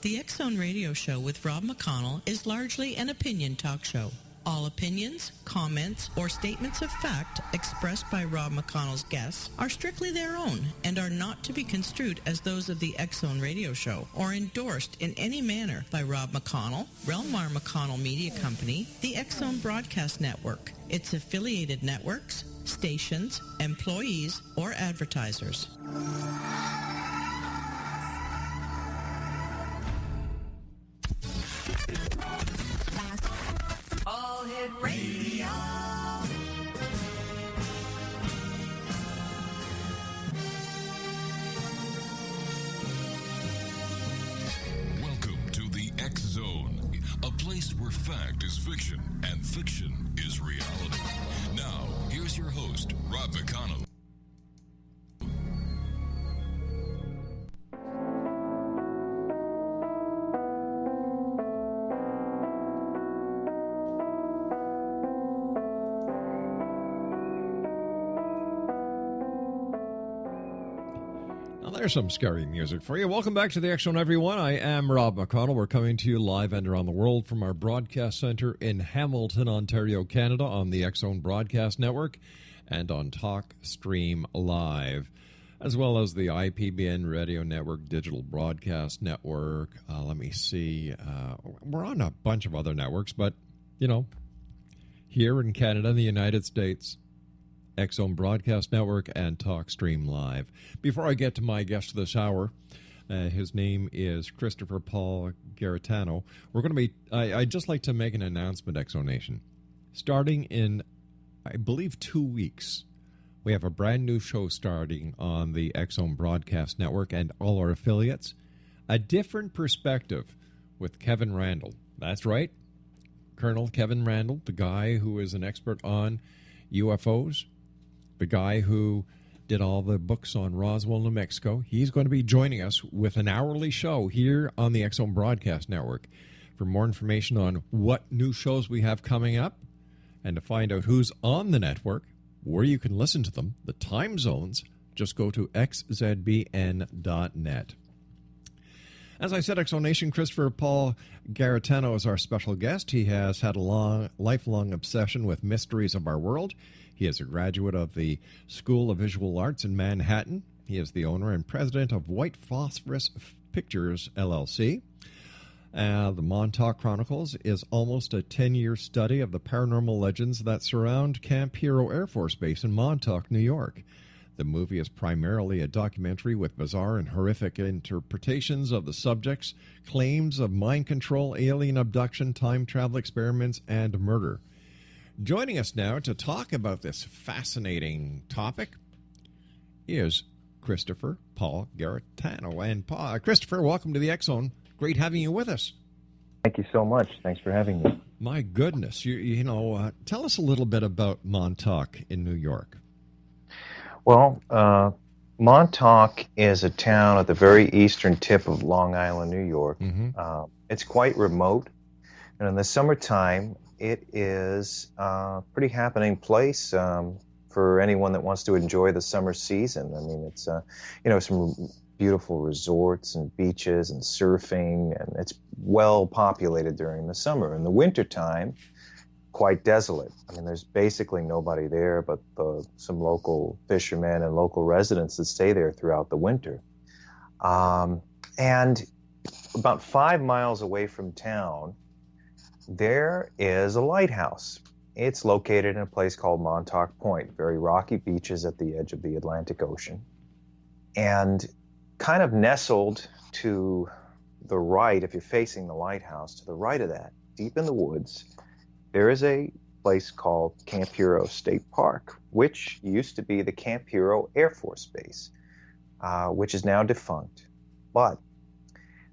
The X-Zone Radio Show with Rob McConnell is largely an opinion talk show. All opinions, comments, or statements of fact expressed by Rob McConnell's guests are strictly their own and are not to be construed as those of the X-Zone Radio Show or endorsed in any manner by Rob McConnell, Relmar McConnell Media Company, the X-Zone Broadcast Network, its affiliated networks, stations, employees, or advertisers. All Hit Radio. Welcome to the X Zone, a place where fact is fiction and fiction is reality. Now, here's your host, Rob McConnell. There's some scary music for you. Welcome back to the X Zone, everyone. I am Rob McConnell. We're coming to you live and around the world from our broadcast center in Hamilton, Ontario, Canada, on the X Zone Broadcast Network and on Talk Stream Live, as well as the IPBN Radio Network Digital Broadcast Network. Let me see. We're on a bunch of other networks, but, you know, here in Canada and the United States, X-Zone Broadcast Network and TalkStream Live. Before I get to my guest this hour, his name is Christopher Paul Garetano. We're going to be, I'd just like to make an announcement, X-Zone Nation. Starting in, I believe, 2 weeks, we have a brand new show starting on the X-Zone Broadcast Network and all our affiliates. A different perspective with Kevin Randall. That's right, Colonel Kevin Randall, the guy who is an expert on UFOs, the guy who did all the books on Roswell, New Mexico. He's going to be joining us with an hourly show here on the X-Zone Broadcast Network. For more information on what new shows we have coming up and to find out who's on the network, where you can listen to them, the time zones, just go to xzbn.net. As I said, X-Zone Nation, Christopher Paul Garetano is our special guest. He has had a lifelong obsession with mysteries of our world. He is a graduate of the School of Visual Arts in Manhattan. He is the owner and president of White Phosphorus Pictures LLC. The Montauk Chronicles is almost a 10-year study of the paranormal legends that surround Camp Hero Air Force Base in Montauk, New York. The movie is primarily a documentary with bizarre and horrific interpretations of the subjects, claims of mind control, alien abduction, time travel experiments, and murder. Joining us now to talk about this fascinating topic is Christopher Paul Garetano. And Christopher, welcome to the X-Zone. Great having you with us. Thank you so much. Thanks for having me. My goodness. You know, tell us a little bit about Montauk in New York. Well, Montauk is a town at the very eastern tip of Long Island, New York. Mm-hmm. It's quite remote, and in the summertime, it is a pretty happening place for anyone that wants to enjoy the summer season. I mean, it's some beautiful resorts and beaches and surfing, and it's well populated during the summer. In the wintertime, quite desolate. I mean, there's basically nobody there but some local fishermen and local residents that stay there throughout the winter. And about 5 miles away from town, there is a lighthouse. It's located in a place called Montauk Point, very rocky beaches at the edge of the Atlantic Ocean. And kind of nestled to the right, if you're facing the lighthouse, to the right of that, deep in the woods, there is a place called Camp Hero State Park, which used to be the Camp Hero Air Force Base, which is now defunct. But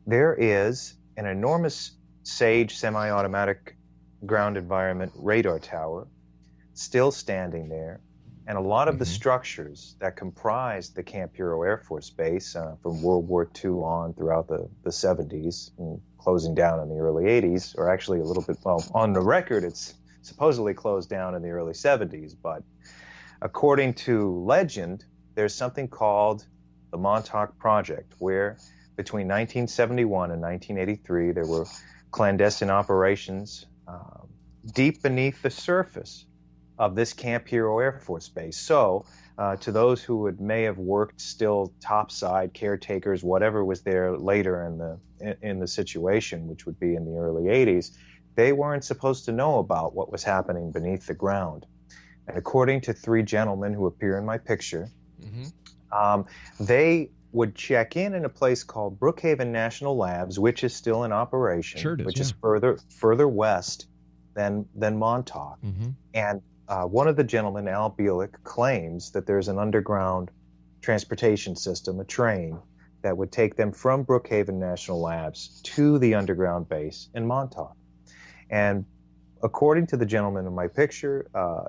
there is an enormous SAGE semi-automatic ground environment radar tower still standing there, and a lot of the structures that comprised the Camp Hero Air Force Base from World War II on throughout the 70s and closing down in the early 80s, or actually a little bit, well, on the record, it's supposedly closed down in the early 70s, but according to legend, there's something called the Montauk Project, where between 1971 and 1983, there were clandestine operations deep beneath the surface of this Camp Hero Air Force Base. So, to those who may have worked still topside, caretakers, whatever was there later in the situation, which would be in the early 80s, they weren't supposed to know about what was happening beneath the ground. And according to three gentlemen who appear in my picture, they would check in a place called Brookhaven National Labs, which is still in operation, Sure it is, which is further west than Montauk. And one of the gentlemen, Al Bielik, claims that there's an underground transportation system, a train, that would take them from Brookhaven National Labs to the underground base in Montauk. And according to the gentleman in my picture,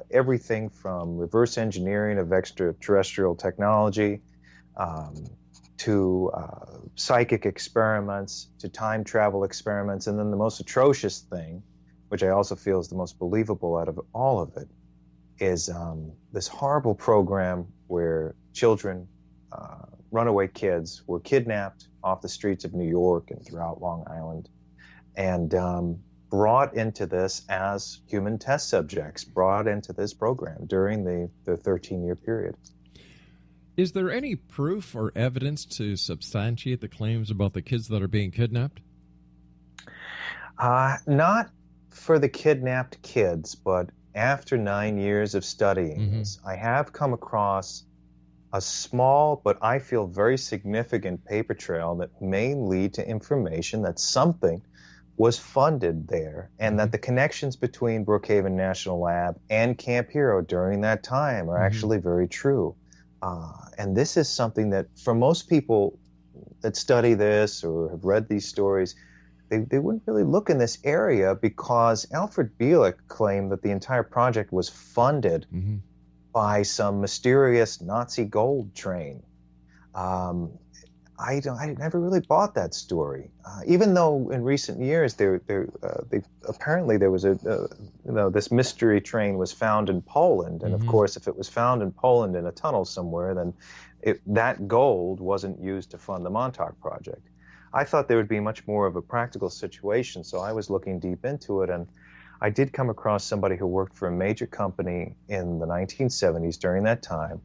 everything from reverse engineering of extraterrestrial technology to psychic experiments to time travel experiments, and then the most atrocious thing, which I also feel is the most believable out of all of it, is this horrible program where children, runaway kids, were kidnapped off the streets of New York and throughout Long Island and brought into this as human test subjects, brought into this program during the 13-year period. Is there any proof or evidence to substantiate the claims about the kids that are being kidnapped? Not for the kidnapped kids, but after 9 years of studying this, I have come across a small, but I feel very significant paper trail that may lead to information that something was funded there, and that the connections between Brookhaven National Lab and Camp Hero during that time are actually very true. And this is something that, for most people that study this or have read these stories, they wouldn't really look in this area, because Alfred Bielik claimed that the entire project was funded by some mysterious Nazi gold train. I never really bought that story, even though in recent years apparently there was this mystery train was found in Poland, and of course, if it was found in Poland in a tunnel somewhere, then that gold wasn't used to fund the Montauk project. I thought there would be much more of a practical situation, so I was looking deep into it, and I did come across somebody who worked for a major company in the 1970s during that time,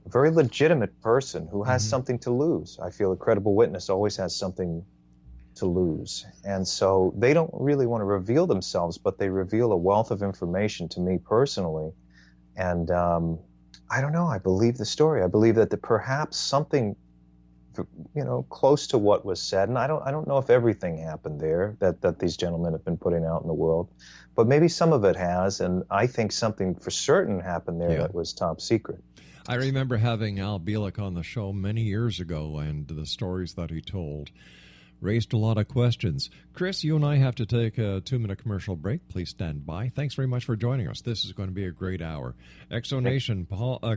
a very legitimate person who has something to lose. I feel a credible witness always has something to lose, and so they don't really want to reveal themselves, but they reveal a wealth of information to me personally, and I don't know, I believe the story. I believe that perhaps something close to what was said, and I don't know if everything happened there that these gentlemen have been putting out in the world, but maybe some of it has, and I think something for certain happened there that was top secret. I remember having Al Bielik on the show many years ago, and the stories that he told raised a lot of questions. Chris, you and I have to take a 2-minute commercial break. Please stand by. Thanks very much for joining us. This is going to be a great hour. Exonation,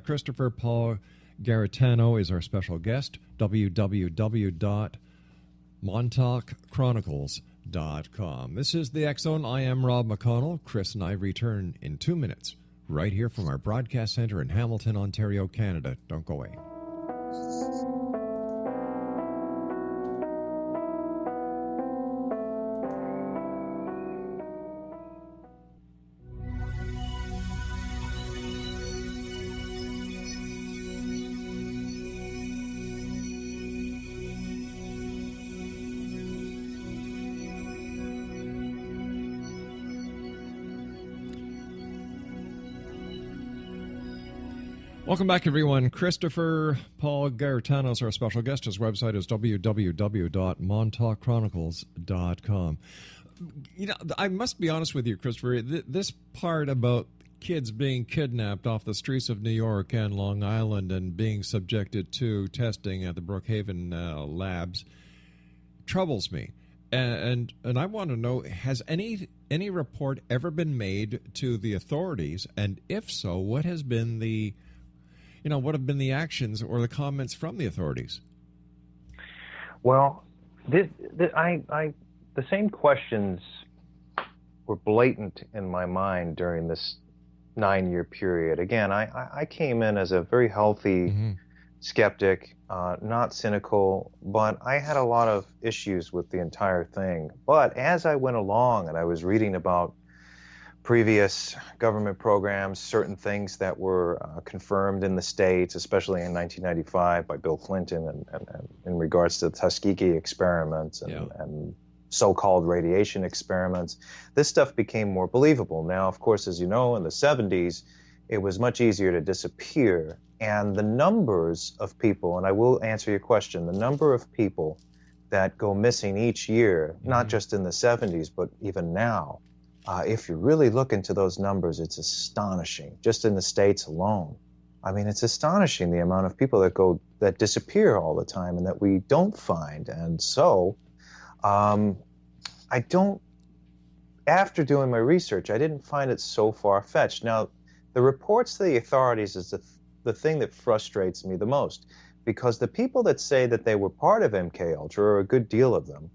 Christopher Paul Garetano is our special guest. www.montaukchronicles.com. This is the X Zone. I am Rob McConnell. Chris and I return in 2 minutes, right here from our broadcast center in Hamilton, Ontario, Canada. Don't go away. Welcome back, everyone. Christopher Paul Garetano is our special guest. His website is www.montaukchronicles.com. I must be honest with you, Christopher. This part about kids being kidnapped off the streets of New York and Long Island and being subjected to testing at the Brookhaven labs troubles me. And I want to know, has any report ever been made to the authorities? And if so, what have been the actions or the comments from the authorities? Well, the same questions were blatant in my mind during this 9-year period. Again, I came in as a very healthy, skeptic, not cynical, but I had a lot of issues with the entire thing. But as I went along and I was reading about previous government programs, certain things that were confirmed in the States, especially in 1995 by Bill Clinton, and in regards to the Tuskegee experiments and so-called radiation experiments, this stuff became more believable. Now, of course, as you know, in the 70s, it was much easier to disappear. And the numbers of people, and I will answer your question, the number of people that go missing each year, not just in the 70s, but even now, if you really look into those numbers, it's astonishing. Just in the States alone, I mean, it's astonishing the amount of people that disappear all the time and that we don't find. And so, after doing my research, I didn't find it so far-fetched. Now, the reports to the authorities is the thing that frustrates me the most, because the people that say that they were part of MK Ultra, or a good deal of them,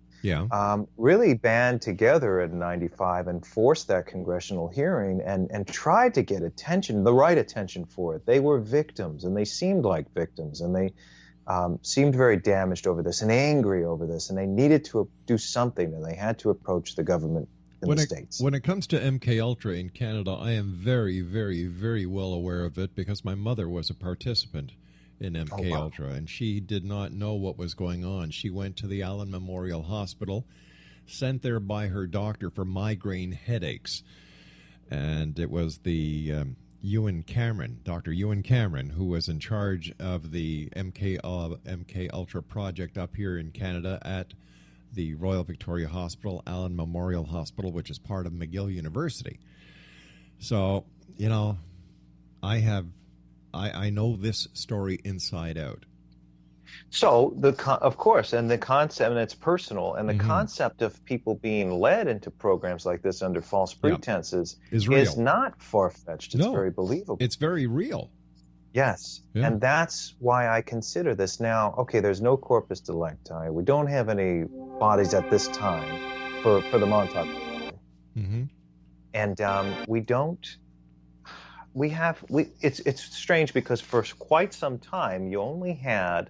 really band together in '95 and forced that congressional hearing and tried to get attention, the right attention for it. They were victims, and they seemed like victims, and they seemed very damaged over this and angry over this, and they needed to do something, and they had to approach the government in the States. When it comes to MK Ultra in Canada, I am very, very, very well aware of it because my mother was a participant in MK Ultra, and she did not know what was going on. She went to the Allen Memorial Hospital, sent there by her doctor for migraine headaches, and it was the Dr. Ewan Cameron, who was in charge of the MK Ultra project up here in Canada at the Royal Victoria Hospital, Allen Memorial Hospital, which is part of McGill University. So, you know, I know this story inside out. So, of course, and the concept, and it's personal, and the concept of people being led into programs like this under false pretenses is not far-fetched. It's very believable. It's very real. Yes, and that's why I consider this now. Okay, there's no corpus delicti. We don't have any bodies at this time for the Montauk. And we don't. It's strange because for quite some time you only had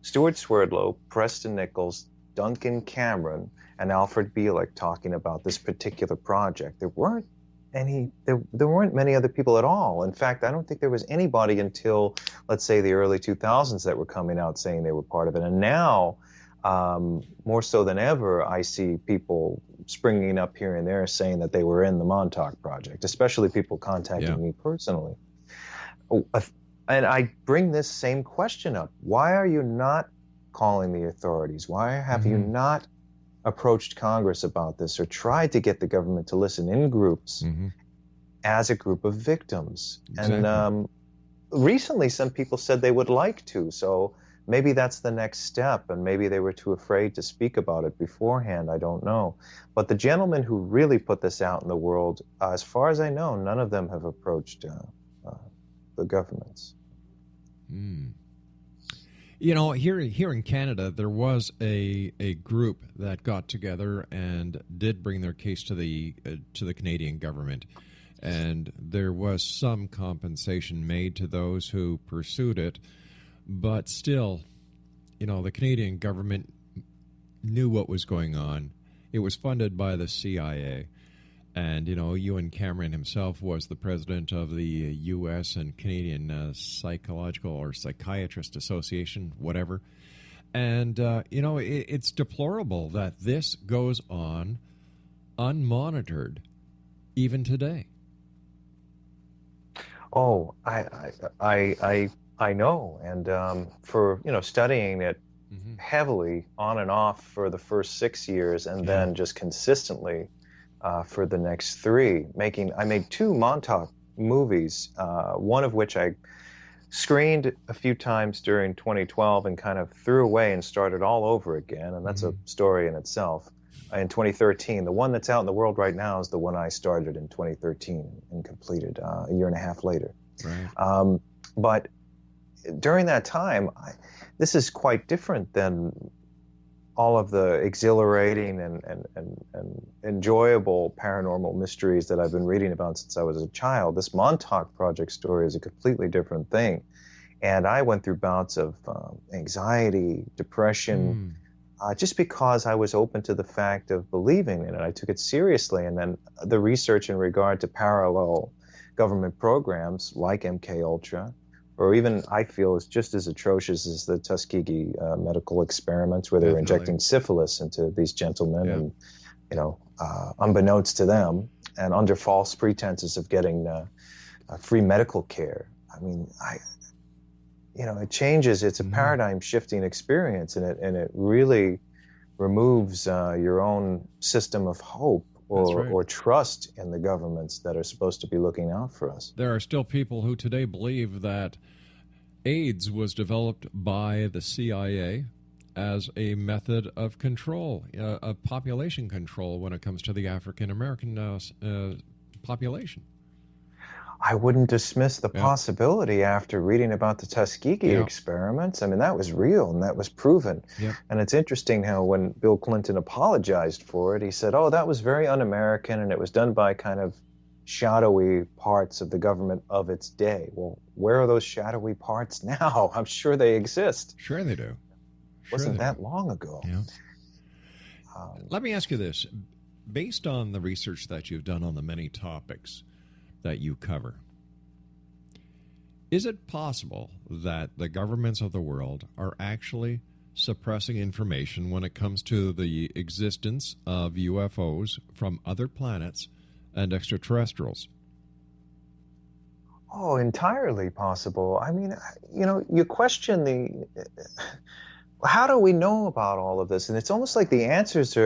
Stuart Swerdlow, Preston Nichols, Duncan Cameron, and Alfred Bielek talking about this particular project. There weren't many other people at all. In fact, I don't think there was anybody until, let's say, the early 2000s that were coming out saying they were part of it. And now, more so than ever, I see people springing up here and there saying that they were in the Montauk Project, especially people contacting me personally. And I bring this same question up. Why are you not calling the authorities? Why have you not approached Congress about this or tried to get the government to listen in groups as a group of victims? Exactly. And recently some people said they would like to, so maybe that's the next step, and maybe they were too afraid to speak about it beforehand. I don't know. But the gentlemen who really put this out in the world, as far as I know, none of them have approached the governments. You know, here in Canada, there was a group that got together and did bring their case to the Canadian government, and there was some compensation made to those who pursued it, but still, you know, the Canadian government knew what was going on. It was funded by the CIA. And, you know, Ewan Cameron himself was the president of the U.S. and Canadian Psychological or Psychiatrist Association, whatever. And, you know, it's deplorable that this goes on unmonitored even today. Oh, I know. And for, you know, studying it heavily on and off for the first 6 years and then just consistently for the next 3. I made 2 Montauk movies, one of which I screened a few times during 2012 and kind of threw away and started all over again, and that's a story in itself. In 2013, the one that's out in the world right now is the one I started in 2013 and completed a year and a half later. Right. But during that time, this is quite different than all of the exhilarating and enjoyable paranormal mysteries that I've been reading about since I was a child. This Montauk Project story is a completely different thing. And I went through bouts of anxiety, depression, just because I was open to the fact of believing in it. I took it seriously. And then the research in regard to parallel government programs like MKUltra, or even I feel is just as atrocious as the Tuskegee medical experiments where they were injecting syphilis into these gentlemen, and unbeknownst to them, and under false pretenses of getting free medical care. I mean, it changes. It's a paradigm shifting experience, and it really removes your own system of hope or trust in the governments that are supposed to be looking out for us. There are still people who today believe that AIDS was developed by the CIA as a method of control, of population control when it comes to the African American population. I wouldn't dismiss the possibility after reading about the Tuskegee experiments. I mean, that was real and that was proven. And it's interesting how when Bill Clinton apologized for it, he said, oh, that was very un-American and it was done by kind of shadowy parts of the government of its day. Well, where are those shadowy parts now? I'm sure they exist. Sure they do. Wasn't that long ago. Let me ask you this. Based on the research that you've done on the many topics that you cover, is it possible that the governments of the world are actually suppressing information when it comes to the existence of UFOs from other planets and extraterrestrials? Oh, entirely possible. I mean, you question how do we know about all of this? And it's almost like the answers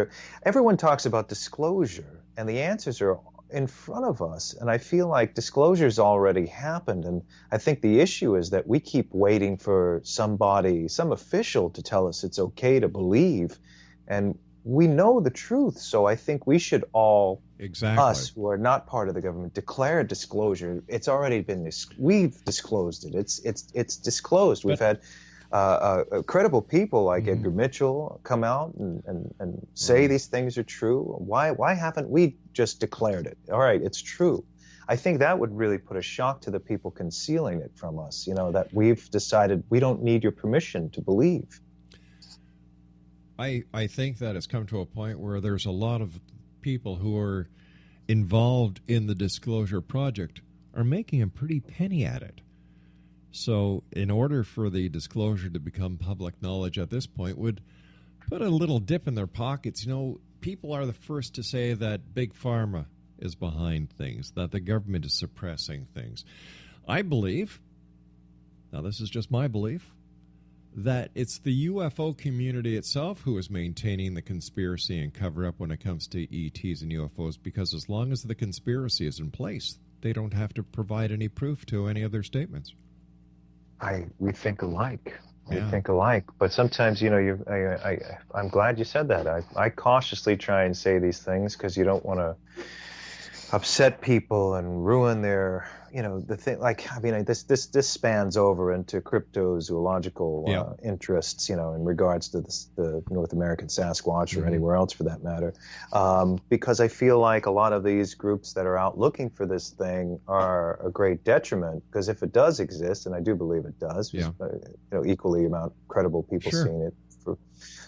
everyone talks about disclosure, and the answers are in front of us. And I feel like disclosure's already happened. And I think the issue is that we keep waiting for some official to tell us it's okay to believe. And we know the truth. So I think we should all, us who are not part of the government, declare disclosure. It's already been, we've disclosed it. It's disclosed. We've had credible people like Edgar Mitchell come out and say these things are true. Why haven't we just declared it? All right, it's true. I think that would really put a shock to the people concealing it from us, that we've decided we don't need your permission to believe. I think that it's come to a point where there's a lot of people who are involved in the disclosure project are making a pretty penny at it. So in order for the disclosure to become public knowledge at this point would put a little dip in their pockets. People are the first to say that Big Pharma is behind things, that the government is suppressing things. I believe, now this is just my belief, that it's the UFO community itself who is maintaining the conspiracy and cover-up when it comes to ETs and UFOs, because as long as the conspiracy is in place, they don't have to provide any proof to any of their statements. We think alike. We think alike. But sometimes, I'm glad you said that. I cautiously try and say these things because you don't want to upset people and ruin their, the thing. This spans over into cryptozoological interests, in regards to the North American Sasquatch or anywhere else for that matter. Because I feel like a lot of these groups that are out looking for this thing are a great detriment. Because if it does exist, and I do believe it does, equally amount of credible people seeing it for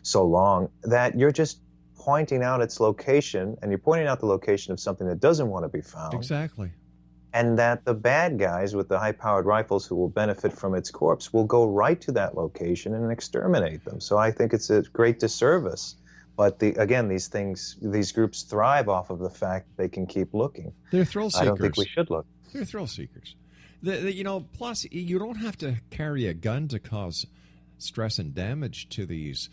so long, that you're just pointing out its location, and you're pointing out the location of something that doesn't want to be found. Exactly. And that the bad guys with the high-powered rifles who will benefit from its corpse will go right to that location and exterminate them. So I think it's a great disservice. But these groups thrive off of the fact that they can keep looking. They're thrill seekers. I don't think we should look. They're thrill seekers. Plus, you don't have to carry a gun to cause stress and damage to these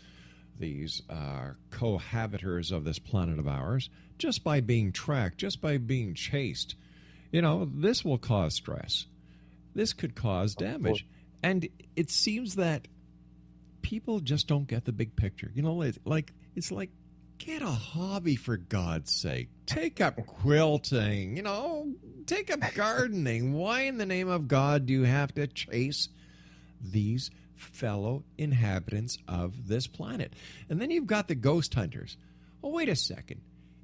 cohabitors of this planet of ours. Just by being tracked, just by being chased, this will cause stress. This could cause damage. And it seems that people just don't get the big picture. It's like get a hobby, for God's sake. Take up quilting, take up gardening. Why in the name of God do you have to chase these fellow inhabitants of this planet? And then you've got the ghost hunters. Oh, wait a second.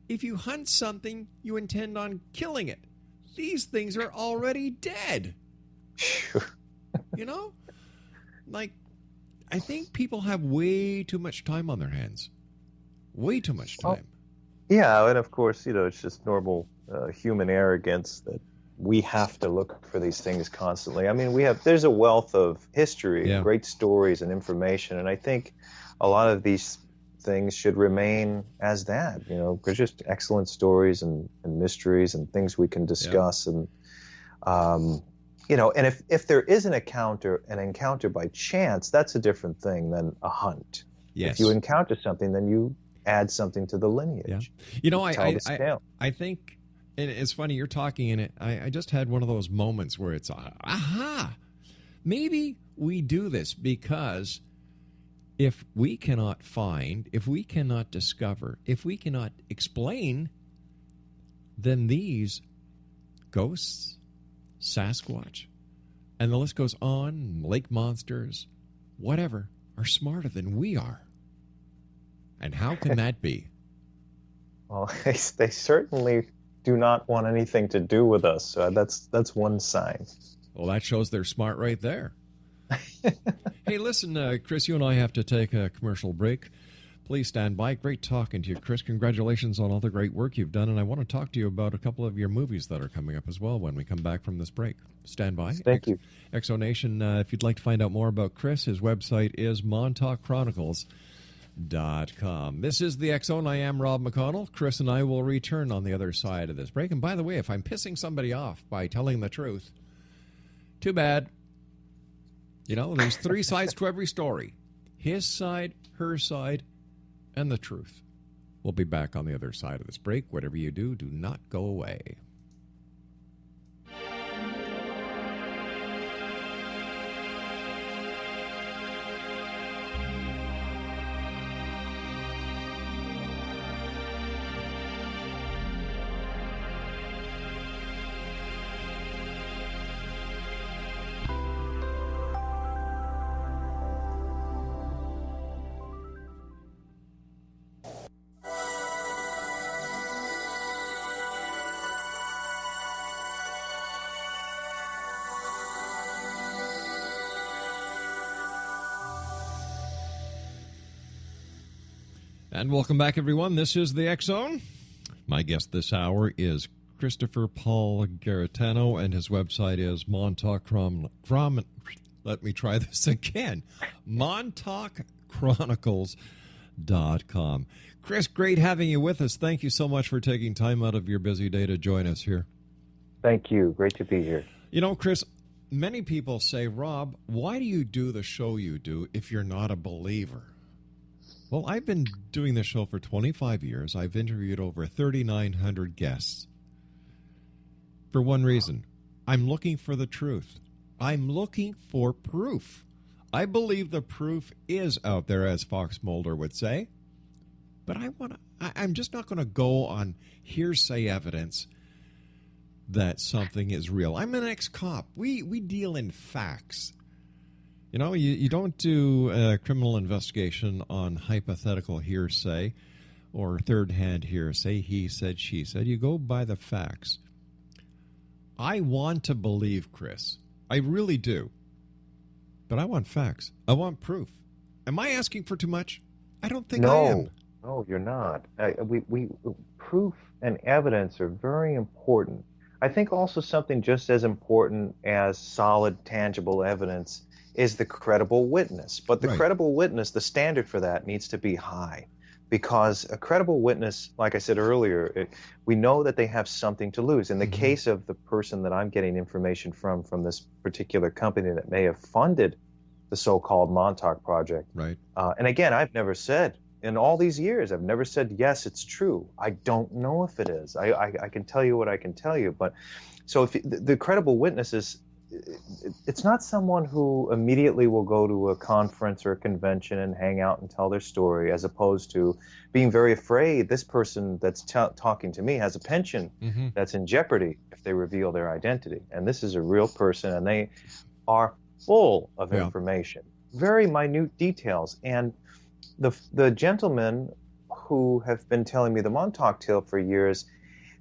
If you hunt something, you intend on killing it. These things are already dead. Sure. like, I think people have way too much time on their hands. Way too much time. Yeah, and of course, it's just normal human arrogance that we have to look for these things constantly. I mean, there's a wealth of history, and great stories and information, and I think a lot of these things should remain as that. There's just excellent stories and mysteries and things we can discuss, and and if there is an encounter by chance, that's a different thing than a hunt. Yes. If you encounter something, then you add something to the lineage. Yeah. I think, and it's funny, you're talking, and I just had one of those moments where it's, aha, maybe we do this because if we cannot find, if we cannot discover, if we cannot explain, then these ghosts, Sasquatch, and the list goes on, lake monsters, whatever, are smarter than we are. And how can that be? Well, they certainly do not want anything to do with us. So that's one sign. Well, that shows they're smart right there. Hey, listen, Chris, you and I have to take a commercial break. Please stand by. Great talking to you, Chris. Congratulations on all the great work you've done. And I want to talk to you about a couple of your movies that are coming up as well when we come back from this break. Stand by. Thank you. Exonation, if you'd like to find out more about Chris, his website is Montauk Chronicles. This is the X Zone. I am Rob McConnell. Chris and I will return on the other side of this break. And by the way, if I'm pissing somebody off by telling the truth, too bad. There's three sides to every story. His side, her side, and the truth. We'll be back on the other side of this break. Whatever you do, do not go away. And welcome back, everyone. This is the X Zone. My guest this hour is Christopher Paul Garetano, and his website is Montauk Let me try this again. MontaukChronicles.com. Chris, great having you with us. Thank you so much for taking time out of your busy day to join us here. Thank you. Great to be here. Chris, many people say, Rob, why do you do the show you do if you're not a believer? Well, I've been doing this show for 25 years. I've interviewed over 3,900 guests. For one reason, I'm looking for the truth. I'm looking for proof. I believe the proof is out there, as Fox Mulder would say. But I'm just not going to go on hearsay evidence that something is real. I'm an ex-cop. We deal in facts. You don't do a criminal investigation on hypothetical hearsay or third-hand hearsay, he said, she said. You go by the facts. I want to believe, Chris. I really do. But I want facts. I want proof. Am I asking for too much? I don't think I am. No, you're not. Proof and evidence are very important. I think also something just as important as solid, tangible evidence is the credible witness. But the credible witness, the standard for that needs to be high, because a credible witness, like I said earlier, we know that they have something to lose. In the case of the person that I'm getting information from this particular company that may have funded the so-called Montauk Project. Right. And again, I've never said, in all these years, I've never said, yes, it's true. I don't know if it is. I can tell you what I can tell you. But so if the credible witness is, it's not someone who immediately will go to a conference or a convention and hang out and tell their story, as opposed to being very afraid this person that's talking to me has a pension that's in jeopardy if they reveal their identity. And this is a real person, and they are full of information, very minute details. And the gentlemen who have been telling me the Montauk tale for years,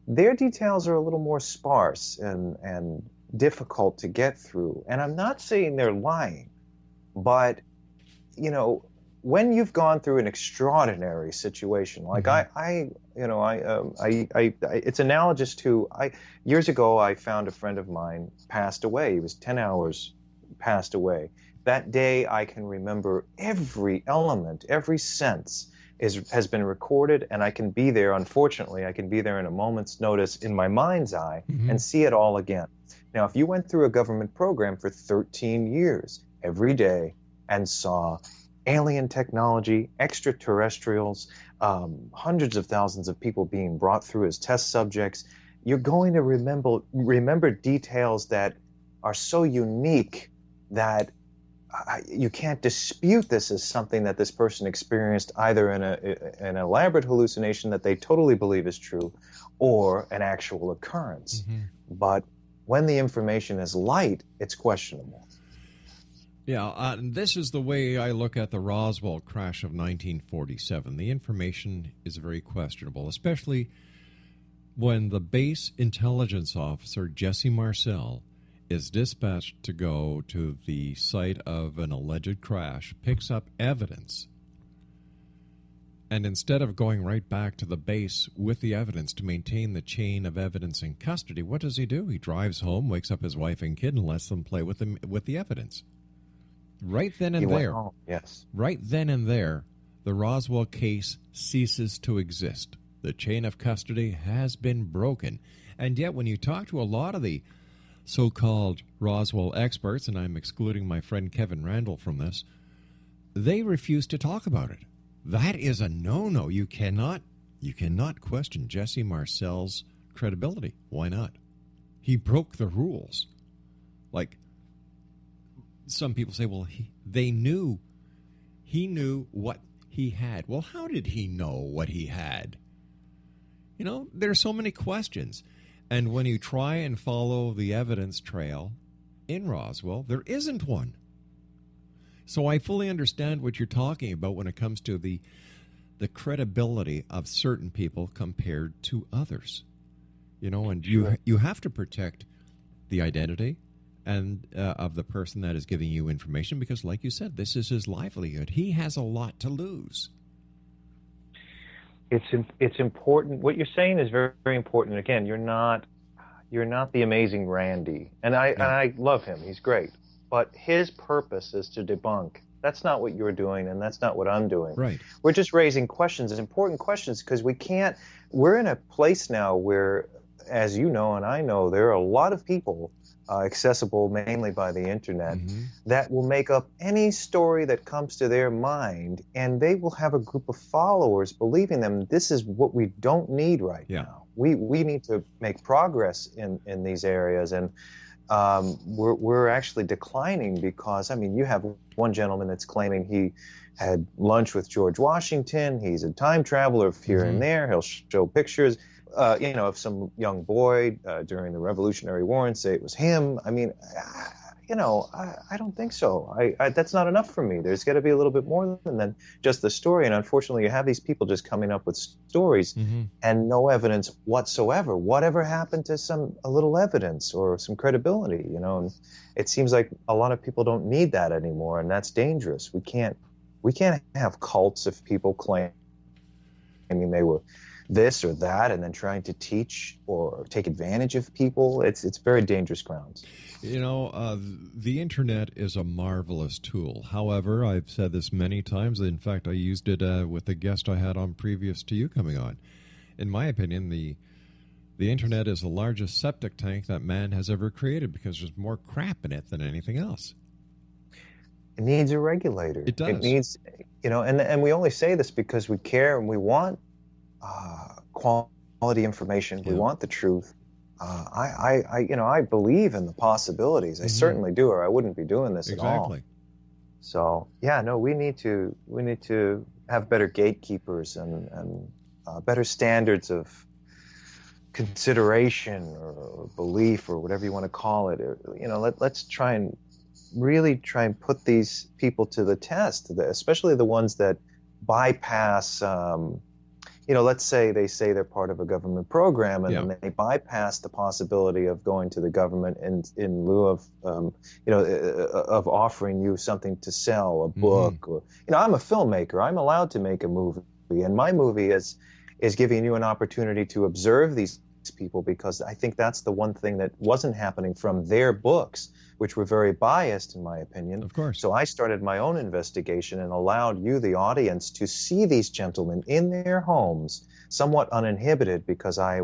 their details are a little more sparse and difficult to get through. And I'm not saying they're lying. But, you know, when you've gone through an extraordinary situation, like it's analogous to, years ago, I found a friend of mine passed away. He was 10 hours passed away. That day, I can remember every element, every sense has been recorded, and I can be there. Unfortunately, I can be there in a moment's notice in my mind's eye and see it all again. Now, if you went through a government program for 13 years, every day, and saw alien technology, extraterrestrials, hundreds of thousands of people being brought through as test subjects, you're going to remember details that are so unique that you can't dispute this as something that this person experienced either in an elaborate hallucination that they totally believe is true or an actual occurrence. But when the information is light, it's questionable. Yeah, and this is the way I look at the Roswell crash of 1947. The information is very questionable, especially when the base intelligence officer, Jesse Marcel, is dispatched to go to the site of an alleged crash, picks up evidence, and instead of going right back to the base with the evidence to maintain the chain of evidence in custody, what does he do? He drives home, wakes up his wife and kid, and lets them play with the evidence. Right then and there, right then and there, the Roswell case ceases to exist. The chain of custody has been broken. And yet when you talk to a lot of the so-called Roswell experts, and I'm excluding my friend Kevin Randall from this, they refuse to talk about it. That is a no-no. You cannot question Jesse Marcel's credibility. Why not? He broke the rules. Like, some people say, well, he knew what he had. Well, how did he know what he had? You know, there's so many questions. And when you try and follow the evidence trail in Roswell, there isn't one. So I fully understand what you're talking about when it comes to the credibility of certain people compared to others. You know, and you have to protect the identity and of the person that is giving you information because, like you said, this is his livelihood. He has a lot to lose. It's important. What you're saying is very, very important. Again, you're not the amazing Randy, and I love him. He's great, but his purpose is to debunk. That's not what you're doing, and that's not what I'm doing. Right. We're just raising questions, important questions, because we're in a place now where, as you know and I know, there are a lot of people accessible mainly by the internet that will make up any story that comes to their mind, and they will have a group of followers believing them. This is what we don't need right now. We need to make progress in these areas, and we're actually declining because, I mean, you have one gentleman that's claiming he had lunch with George Washington. He's a time traveler here and there. He'll show pictures of some young boy during the Revolutionary War and say it was him. I mean, I don't think so. That's not enough for me. There's got to be a little bit more than just the story. And unfortunately, you have these people just coming up with stories and no evidence whatsoever. Whatever happened to a little evidence or some credibility, And it seems like a lot of people don't need that anymore, and that's dangerous. We can't have cults of people claiming they were this or that and then trying to teach or take advantage of people. It's very dangerous grounds. The internet is a marvelous tool. However, I've said this many times. In fact, I used it with the guest I had on previous to you coming on. In my opinion, the internet is the largest septic tank that man has ever created because there's more crap in it than anything else. It needs a regulator. It does. It needs, and we only say this because we care and we want quality information. We want the truth. I believe in the possibilities. I certainly do, or I wouldn't be doing this at all. So we need to have better gatekeepers and better standards of consideration or belief or whatever you want to call it. Let's try and put these people to the test, especially the ones that bypass let's say they say they're part of a government program, and then they bypass the possibility of going to the government in lieu of, of offering you something to sell, a book, or, I'm a filmmaker. I'm allowed to make a movie, and my movie is giving you an opportunity to observe these people, because I think that's the one thing that wasn't happening from their books, which were very biased, in my opinion. Of course. So I started my own investigation and allowed you, the audience, to see these gentlemen in their homes, somewhat uninhibited, because I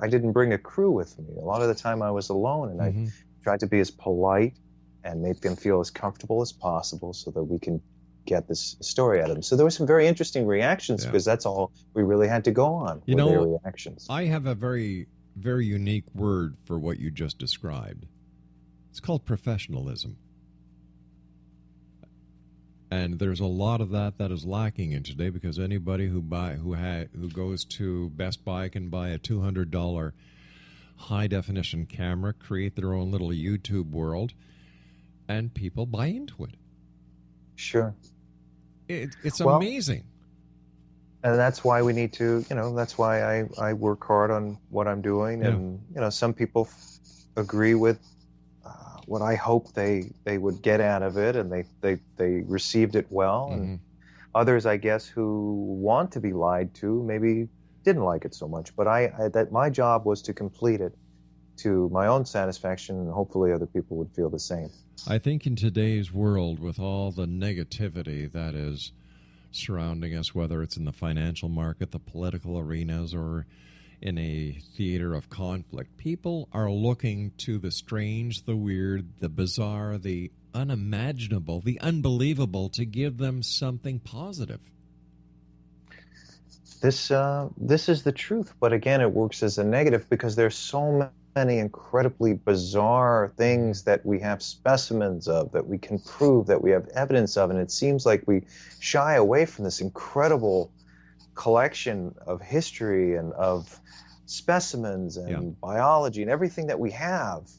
didn't bring a crew with me. A lot of the time I was alone, and I tried to be as polite and make them feel as comfortable as possible so that we can get this story out of them. So there were some very interesting reactions, because that's all we really had to go on, their reactions. I have a very, very unique word for what you just described. It's called professionalism. And there's a lot of that is lacking in today, because anybody who goes to Best Buy can buy a $200 high-definition camera, create their own little YouTube world, and people buy into it. Sure. It's amazing. And that's why we need to, that's why I work hard on what I'm doing. Yeah. And, some people agree with what I hope they would get out of it, and they received it well. And others, I guess, who want to be lied to maybe didn't like it so much. But that my job was to complete it to my own satisfaction, and hopefully other people would feel the same. I think in today's world, with all the negativity that is surrounding us, whether it's in the financial market, the political arenas, or in a theater of conflict, people are looking to the strange, the weird, the bizarre, the unimaginable, the unbelievable to give them something positive. This is the truth, but again, it works as a negative, because there's so many incredibly bizarre things that we have specimens of, that we can prove, that we have evidence of, and it seems like we shy away from this incredible collection of history and of specimens and biology and everything that we have.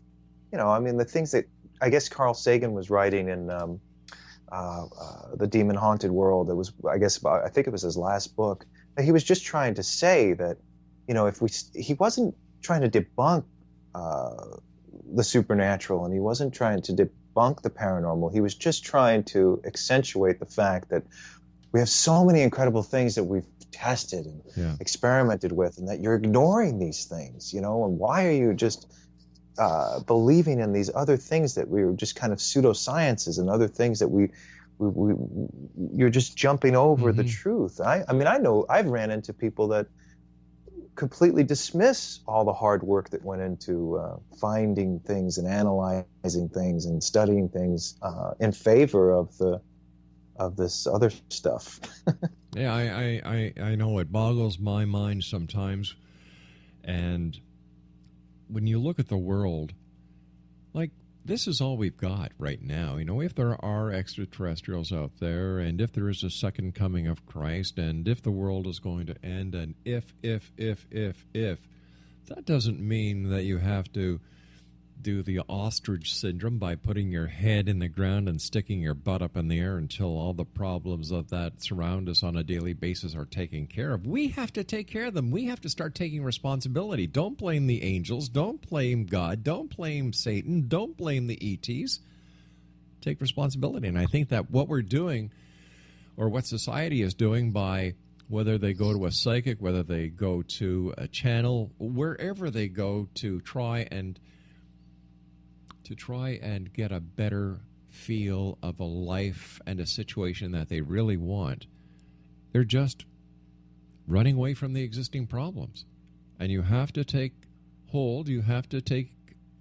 The things that I guess Carl Sagan was writing in The Demon Haunted World. It was, I think it was his last book. He was just trying to say that, he wasn't trying to debunk the supernatural, and he wasn't trying to debunk the paranormal. He was just trying to accentuate the fact that we have so many incredible things that we've tested and experimented with, and that you're ignoring these things, and why are you just believing in these other things that we were just kind of pseudosciences, and other things that you're just jumping over the truth. I know I've ran into people that completely dismiss all the hard work that went into finding things and analyzing things and studying things in favor of this other stuff. Yeah, I know it boggles my mind sometimes. And when you look at the world, like, this is all we've got right now. If there are extraterrestrials out there, and if there is a second coming of Christ, and if the world is going to end, and if, that doesn't mean that you have to do the ostrich syndrome by putting your head in the ground and sticking your butt up in the air until all the problems of that surround us on a daily basis are taken care of. We have to take care of them. We have to start taking responsibility. Don't blame the angels. Don't blame God. Don't blame Satan. Don't blame the ETs. Take responsibility. And I think that what we're doing, or what society is doing, by whether they go to a psychic, whether they go to a channel, wherever they go to try and get a better feel of a life and a situation that they really want, they're just running away from the existing problems. And you have to take hold, you have to take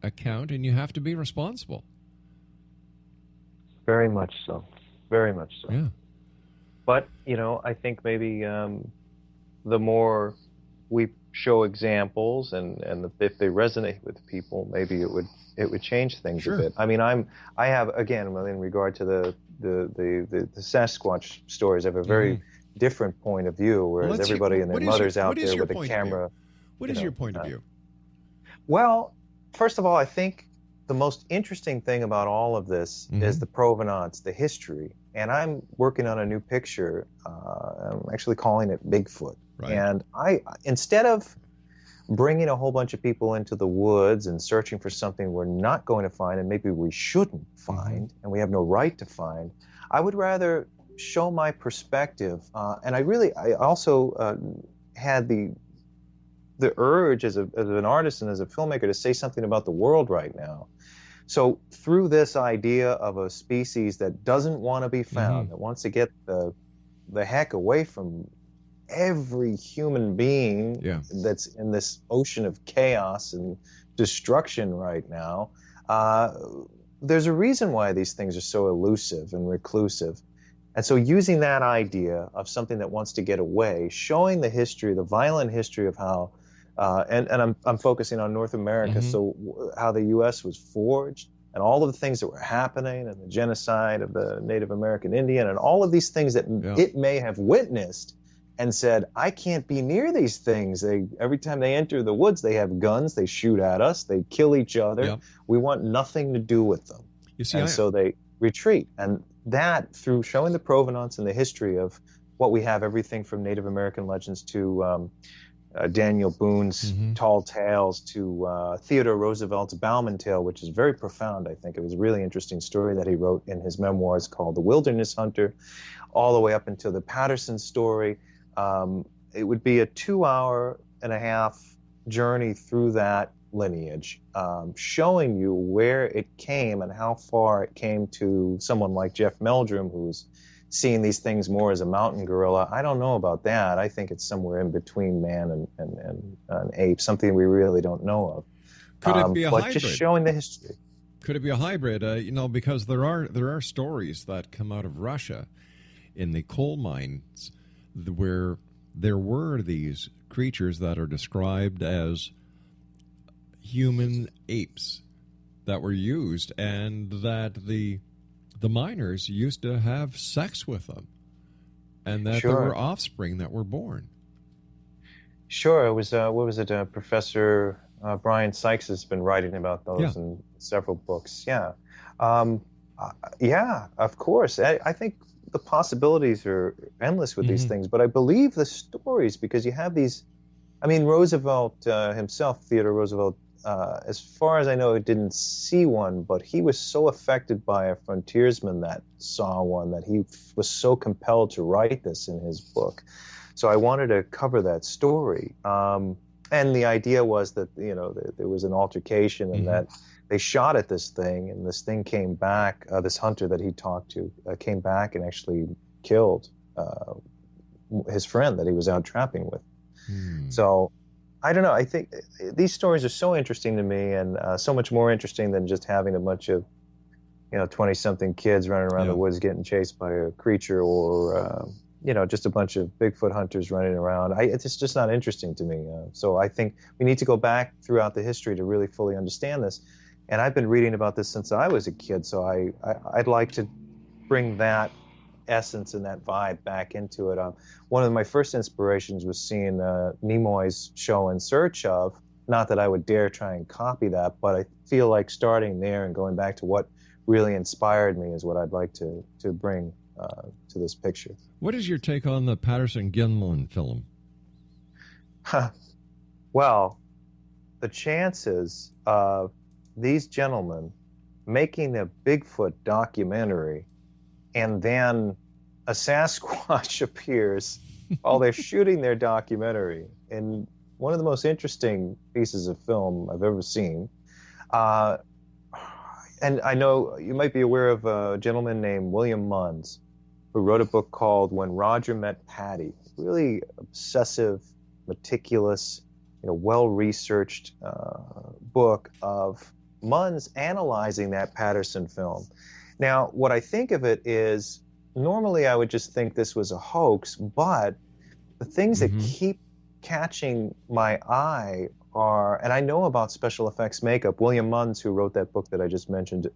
account, and you have to be responsible. Very much so. Very much so. Yeah. But, I think maybe the more we show examples, and if they resonate with people, maybe it would change things a bit. I have, again, in regard to the Sasquatch stories, I have a very different point of view, whereas everybody and their mother's out there with a camera. What is your point of view? Well, first of all, I think the most interesting thing about all of this is the provenance, the history and I'm working on a new picture. I'm actually calling it Bigfoot. Right. And instead of bringing a whole bunch of people into the woods and searching for something we're not going to find and maybe we shouldn't find and we have no right to find, I would rather show my perspective. And I also had the urge as an artist and as a filmmaker to say something about the world right now. So through this idea of a species that doesn't want to be found, that wants to get the heck away from every human being that's in this ocean of chaos and destruction right now, there's a reason why these things are so elusive and reclusive. And so using that idea of something that wants to get away, showing the history, the violent history of how, and I'm focusing on North America, so how the U.S. was forged and all of the things that were happening and the genocide of the Native American Indian and all of these things that it may have witnessed and said, I can't be near these things. Every time they enter the woods, they have guns, they shoot at us, they kill each other. We want nothing to do with them. You see, so they retreat. And that, through showing the provenance and the history of what we have, everything from Native American legends to Daniel Boone's Tall Tales to Theodore Roosevelt's Bowman Tale, which is very profound, I think. It was a really interesting story that he wrote in his memoirs called The Wilderness Hunter, all the way up until the Patterson story. It would be a 2.5-hour journey through that lineage, showing you where it came and how far it came to someone like Jeff Meldrum, who's seeing these things more as a mountain gorilla. I don't know about that. I think it's somewhere in between man and an ape, something we really don't know of. Could it be a hybrid? Just showing the history. Could it be a hybrid? Because there are stories that come out of Russia in the coal mines where there were these creatures that are described as human apes that were used, and that the miners used to have sex with them, and that there were offspring that were born. Sure. It was, what was it, Professor Brian Sykes has been writing about those in several books. Yeah, of course. I think the possibilities are endless with these things, but I believe the stories, because you have these, I mean, Roosevelt himself, Theodore Roosevelt, as far as I know, didn't see one, but he was so affected by a frontiersman that saw one that he was so compelled to write this in his book. So I wanted to cover that story. And the idea was that, there was an altercation and that they shot at this thing, and this thing came back, this hunter that he talked to came back and actually killed his friend that he was out trapping with. So I don't know. I think these stories are so interesting to me, and so much more interesting than just having a bunch of, 20-something kids running around the woods getting chased by a creature, or, just a bunch of Bigfoot hunters running around. It's just not interesting to me. So I think we need to go back throughout the history to really fully understand this. And I've been reading about this since I was a kid, so I'd like to bring that essence and that vibe back into it. One of my first inspirations was seeing Nimoy's show In Search Of. Not that I would dare try and copy that, but I feel like starting there and going back to what really inspired me is what I'd like to bring to this picture. What is your take on the Patterson-Gimlin film? Well, the chances of these gentlemen making a Bigfoot documentary and then a Sasquatch appears while they're shooting their documentary in one of the most interesting pieces of film I've ever seen. And I know you might be aware of a gentleman named William Munns, who wrote a book called When Roger Met Patty. Really obsessive, meticulous, well-researched book of Munns analyzing that Patterson film. Now, what I think of it is, normally I would just think this was a hoax, but the things that keep catching my eye are, and I know about special effects makeup. William Munns, who wrote that book that I just mentioned,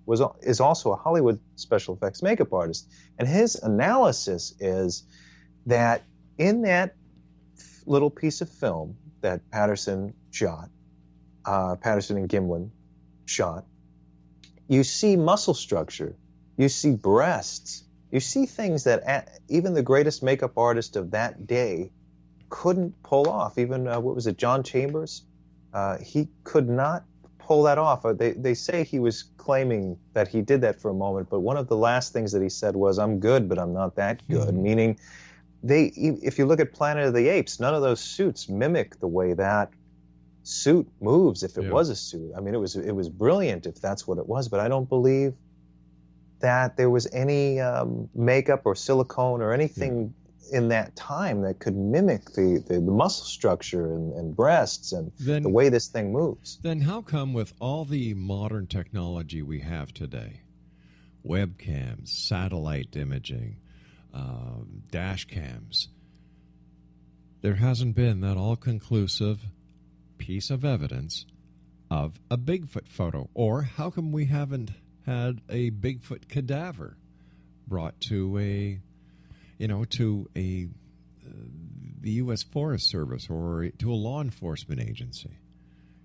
is also a Hollywood special effects makeup artist. And his analysis is that in that little piece of film that Patterson shot, Patterson and Gimlin shot, you see muscle structure, you see breasts, You see things that even the greatest makeup artist of that day couldn't pull off. Even, what was it, John Chambers? He could not pull that off. They say he was claiming that he did that for a moment, but one of the last things that he said was, "I'm good, but I'm not that good," meaning if you look at Planet of the Apes, none of those suits mimic the way that suit moves if it was a suit. I mean, it was brilliant if that's what it was, but I don't believe that there was any makeup or silicone or anything in that time that could mimic the muscle structure and breasts and the way this thing moves. Then how come with all the modern technology we have today, webcams, satellite imaging, dash cams, there hasn't been that all-conclusive piece of evidence of a Bigfoot photo? Or how come we haven't had a Bigfoot cadaver brought to the U.S. Forest Service or to a law enforcement agency?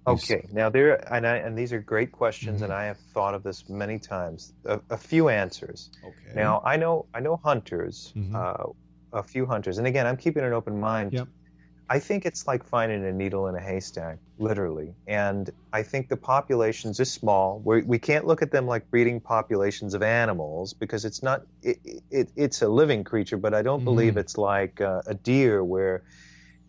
Okay, now and these are great questions, and I have thought of this many times. A few answers. Okay. Now I know hunters, a few hunters, and again, I'm keeping an open mind. Yep. I think it's like finding a needle in a haystack, literally. And I think the populations are small. We can't look at them like breeding populations of animals because it's not. It's a living creature, but I don't believe it's like a deer where,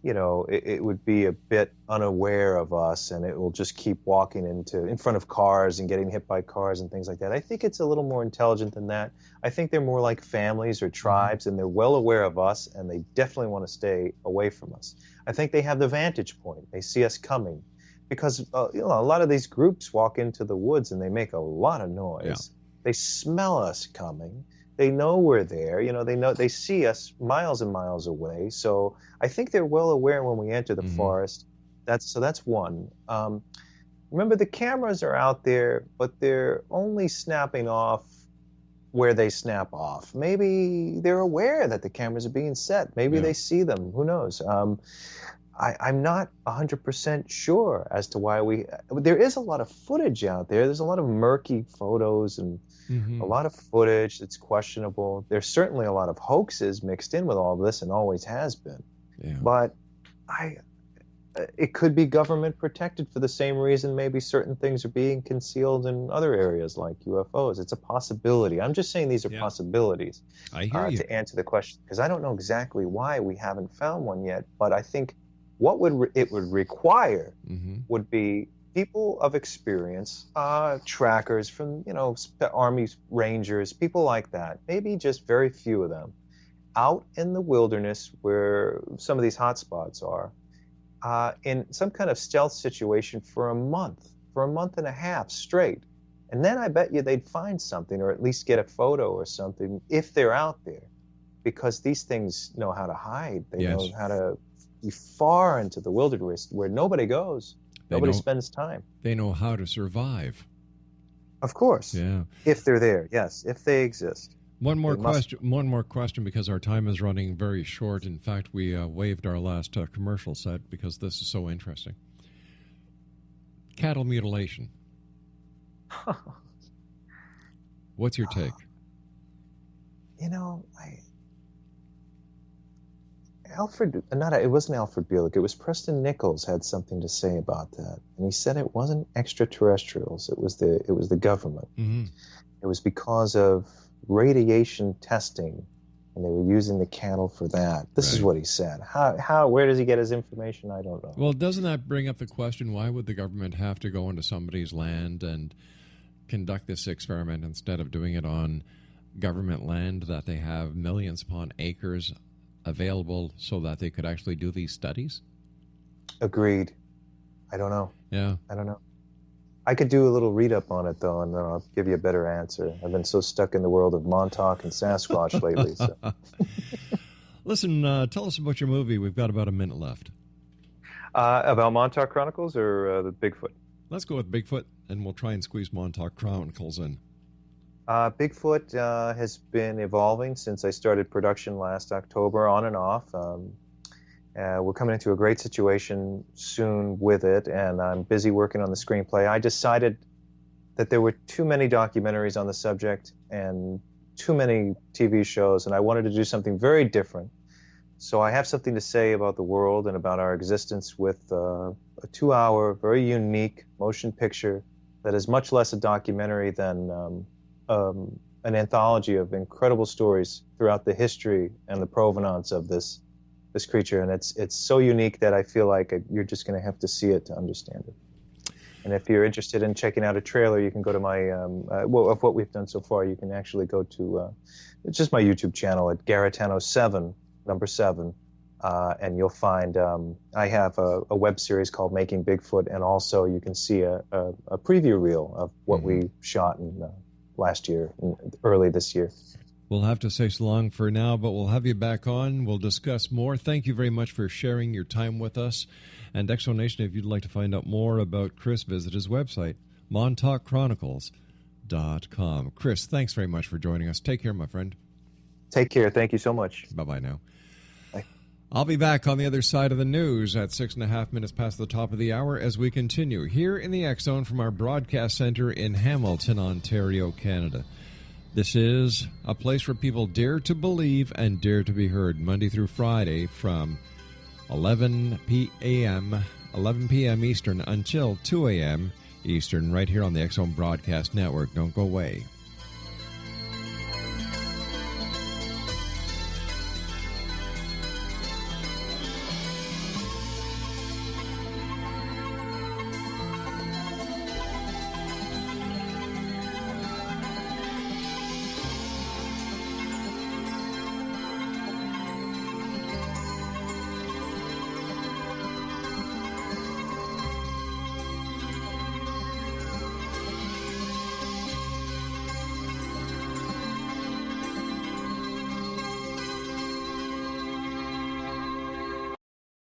it would be a bit unaware of us and it will just keep walking in front of cars and getting hit by cars and things like that. I think it's a little more intelligent than that. I think they're more like families or tribes, and they're well aware of us, and they definitely want to stay away from us. I think they have the vantage point. They see us coming because, a lot of these groups walk into the woods and they make a lot of noise. Yeah. They smell us coming. They know we're there. They see us miles and miles away. So I think they're well aware when we enter the forest. That's one. Remember, the cameras are out there, but they're only snapping off where they snap off. Maybe they're aware that the cameras are being set. Maybe they see them. Who knows? I'm not 100% sure as to why there is a lot of footage out there. There's a lot of murky photos and a lot of footage that's questionable. There's certainly a lot of hoaxes mixed in with all this, and always has been. Yeah. But it could be government protected for the same reason maybe certain things are being concealed in other areas like UFOs. It's a possibility. I'm just saying these are possibilities. I hear you. To answer the question, because I don't know exactly why we haven't found one yet, but I think what it would require would be people of experience, trackers from, Army Rangers, people like that, maybe just very few of them, out in the wilderness where some of these hot spots are, in some kind of stealth situation for a month and a half straight. And then I bet you they'd find something, or at least get a photo or something if they're out there, because these things know how to hide. They know how to be far into the wilderness where nobody goes. Nobody spends time. They know how to survive. Of course. Yeah. If they're there, yes. If they exist. One more question, because our time is running very short. In fact, we waived our last commercial set because this is so interesting. Cattle mutilation. What's your take? It wasn't Alfred Bielek. It was Preston Nichols had something to say about that, and he said it wasn't extraterrestrials. It was the government. It was because of radiation testing, and they were using the cattle for that. This is what he said. Where does he get his information? I don't know. Well, doesn't that bring up the question, why would the government have to go into somebody's land and conduct this experiment instead of doing it on government land that they have millions upon acres available so that they could actually do these studies? Agreed. I don't know. Yeah. I don't know. I could do a little read-up on it, though, and then I'll give you a better answer. I've been so stuck in the world of Montauk and Sasquatch lately. So. Listen, tell us about your movie. We've got about a minute left. About Montauk Chronicles or the Bigfoot? Let's go with Bigfoot, and we'll try and squeeze Montauk Chronicles in. Bigfoot has been evolving since I started production last October, on and off. We're coming into a great situation soon with it, and I'm busy working on the screenplay. I decided that there were too many documentaries on the subject, and too many TV shows, and I wanted to do something very different. So I have something to say about the world and about our existence with a 2-hour, very unique motion picture that is much less a documentary than an anthology of incredible stories throughout the history and the provenance of this creature. And it's so unique that I feel like you're just going to have to see it to understand it. And if you're interested in checking out a trailer, you can go to my, of what we've done so far, you can actually go to, it's just my YouTube channel at Garetano7, number 7, and you'll find, I have a web series called Making Bigfoot, and also you can see a preview reel of what we shot in last year, early this year. We'll have to say so long for now, but we'll have you back on. We'll discuss more. Thank you very much for sharing your time with us. And Exonation, if you'd like to find out more about Chris, visit his website, MontaukChronicles.com. Chris, thanks very much for joining us. Take care, my friend. Take care. Thank you so much. Bye-bye now. Bye. I'll be back on the other side of the news at 6.5 minutes past the top of the hour as we continue here in the X Zone from our broadcast center in Hamilton, Ontario, Canada. This is a place where people dare to believe and dare to be heard, Monday through Friday from 11 p.m. Eastern until 2 a.m. Eastern, right here on the X Zone Broadcast Network. Don't go away.